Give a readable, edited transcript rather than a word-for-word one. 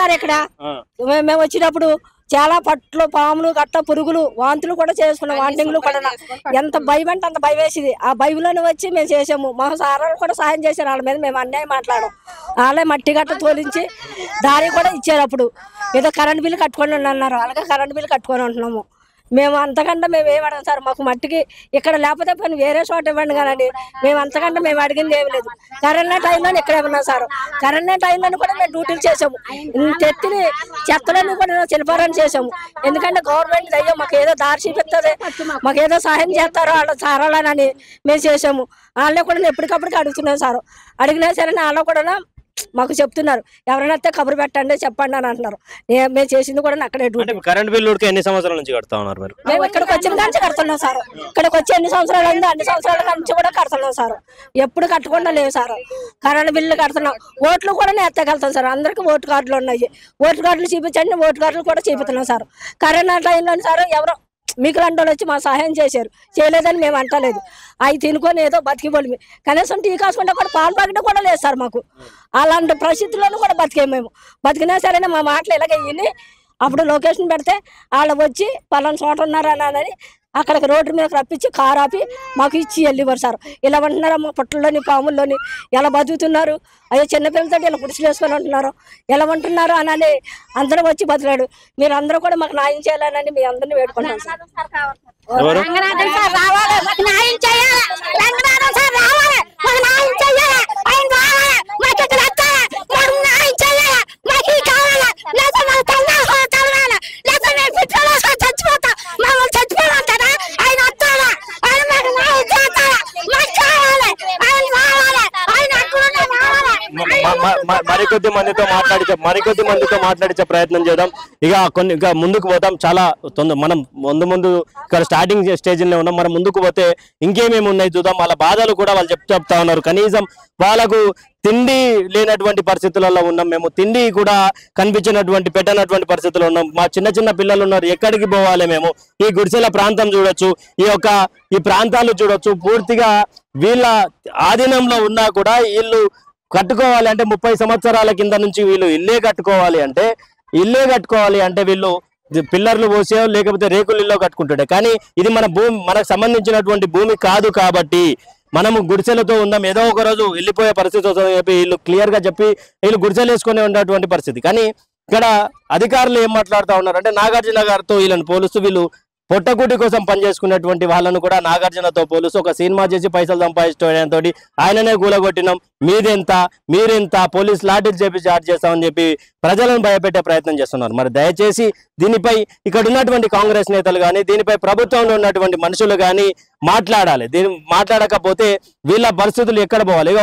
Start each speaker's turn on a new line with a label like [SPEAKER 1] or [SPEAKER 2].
[SPEAKER 1] sir ఇక్కడ మేము వచ్చినప్పుడు చాలా పట్లు పాములు గట్ట పురుగులు వాంతులు కూడా చేసుకున్నాం వాంటింగ్లు కూడా ఎంత భయం అంటే అంత భయం వేసింది ఆ భయంలోనే వచ్చి మేము చేసాము మా సారాలు కూడా సాయం చేశారు వాళ్ళ మీద మేము అన్యాయం మాట్లాడాం వాళ్ళే మట్టి గట్ట తోలించి దారి కూడా ఇచ్చారు అప్పుడు ఏదో కరెంట్ బిల్లు కట్టుకొని అన్నారు అలాగే కరెంట్ బిల్లు కట్టుకొని ఉంటున్నాము మేము అంతకంటే మేము ఏం అడగం సార్ మాకు మట్టికి ఇక్కడ లేకపోతే పని వేరే చోట ఇవ్వండి కానీ మేము అంతకంటే మేము అడిగింది ఏమి లేదు కరోనా టైంలో ఇక్కడ ఉన్నాం సార్ కరోనా టైంలో కూడా మేము డ్యూటీలు చేసాము తెత్తిని చెత్తలని కూడా శిల్పారాన్ని చేసాము ఎందుకంటే గవర్నమెంట్ దయ్యం మాకు ఏదో దారి చూపిస్తుంది మాకు ఏదో సహాయం చేస్తారో వాళ్ళ సారాలని మేము చేసాము వాళ్ళే కూడా ఎప్పటికప్పటికి అడుగుతున్నాం సార్ అడిగినా సరే వాళ్ళు కూడా మాకు చెప్తున్నారు ఎవరైనా వస్తే కబురు పెట్టండి చెప్పండి అని అంటున్నారు మేము చేసింది కూడా అక్కడే
[SPEAKER 2] కరెంట్ బిల్లు ఎన్ని సంవత్సరాల నుంచి కడతా ఉన్నారు మీరు
[SPEAKER 1] మేము ఇక్కడికి వచ్చిన కానీ కడుతున్నాం సార్ ఇక్కడికి వచ్చి ఎన్ని సంవత్సరాలు అయిందో అన్ని సంవత్సరాల నుంచి కూడా కడుతున్నాం సార్ ఎప్పుడు కట్టకుండా లేవు సార్ కరెంట్ బిల్లు కడుతున్నాం ఓట్లు కూడా ఎత్తగలుగుతాం సార్ అందరికి ఓటు కార్డులు ఉన్నాయి ఓటు కార్డులు చూపించండి ఓటు కార్డులు కూడా చూపిస్తున్నాం సార్ కరోనా టైంలో సార్ ఎవరో మీకు లాంటి వాళ్ళు వచ్చి మా సహాయం చేశారు చేయలేదని మేము అంటలేదు అవి తినుకొని ఏదో బతికిపోయి కనీసం టీ కాసుకుంటే కూడా పాలు ప్యాకెట్ కూడా లేదు సార్ మాకు అలాంటి పరిస్థితుల్లోనూ కూడా బతికే మేము బతికినా సరే మా మాటలు ఇలాగ ఇన్ని అప్పుడు లొకేషన్ పెడితే వాళ్ళు వచ్చి పలానా చోట ఉన్నారని అక్కడికి రోడ్డు మీద రప్పించి కారు ఆపి మాకు ఇచ్చి వెళ్ళివారు సార్ ఇలా ఉంటున్నారు మా పుట్టల్లోని పాముల్లోని ఎలా బతుకుతున్నారు అయ్యో చిన్నపిల్లలతో ఇలా గుడిసెలు వేసుకొని ఉంటున్నారు ఎలా ఉంటున్నారు అని అందరూ వచ్చి బతిలాడు మీరు అందరూ కూడా మాకు న్యాయం చేయాలని మీ అందరినీ వేడుకుంటున్నాం సార్
[SPEAKER 2] మరికొద్ది మందితో మాట్లాడించే ప్రయత్నం చేద్దాం ఇక ముందుకు పోతాం చాలా మనం ముందు ఇక్కడ స్టార్టింగ్ స్టేజ్ లో ఉన్నాం మనం ముందుకు పోతే ఇంకేమేమి ఉన్నాయి చూద్దాం వాళ్ళ బాధలు కూడా వాళ్ళు చెప్తా ఉన్నారు కనీసం వాళ్ళకు తిండి లేనటువంటి పరిస్థితులలో ఉన్నాం మేము తిండి కూడా కనిపించినటువంటి పెట్టనటువంటి పరిస్థితుల్లో ఉన్నాం మా చిన్న పిల్లలు ఉన్నారు ఎక్కడికి పోవాలి మేము ఈ గుడిసెల ప్రాంతం చూడొచ్చు ఈ ప్రాంతాలు చూడొచ్చు పూర్తిగా వీళ్ళ ఆధీనంలో ఉన్నా కూడా వీళ్ళు కట్టుకోవాలి అంటే 30 సంవత్సరాల కింద నుంచి వీళ్ళు ఇల్లే కట్టుకోవాలి అంటే వీళ్ళు పిల్లర్లు పోసే లేకపోతే రేకులు ఇల్లు కట్టుకుంటుండే కానీ ఇది మనకు సంబంధించినటువంటి భూమి కాదు కాబట్టి మనము గుడిసెలతో ఉందాం ఏదో ఒక రోజు వెళ్ళిపోయే పరిస్థితి వస్తుందని చెప్పి వీళ్ళు క్లియర్ గా చెప్పి వీళ్ళు గుడిసెలు వేసుకునే ఉన్నటువంటి పరిస్థితి కానీ ఇక్కడ అధికారులు ఏం మాట్లాడుతూ ఉన్నారు అంటే నాగార్జున గారితో వీళ్ళని పోలుస్తూ వీళ్ళు పొట్టకూటి కోసం పనిచేసుకునేటువంటి వాళ్ళను కూడా నాగార్జునతో పోలుస్తూ ఒక సినిమా చేసి పైసలు సంపాదించడంతో ఆయననే కూలగొట్టినాం మీరెంత పోలీస్ లాఠీలు చేపి చార్జ్ చేస్తామని చెప్పి ప్రజలను భయపెట్టే ప్రయత్నం చేస్తున్నారు మరి దయచేసి దీనిపై ఇక్కడ ఉన్నటువంటి కాంగ్రెస్ నేతలు కానీ దీనిపై ప్రభుత్వంలో ఉన్నటువంటి మనుషులు కానీ మాట్లాడాలి మాట్లాడకపోతే వీళ్ళ పరిస్థితులు ఎక్కడ పోవాలి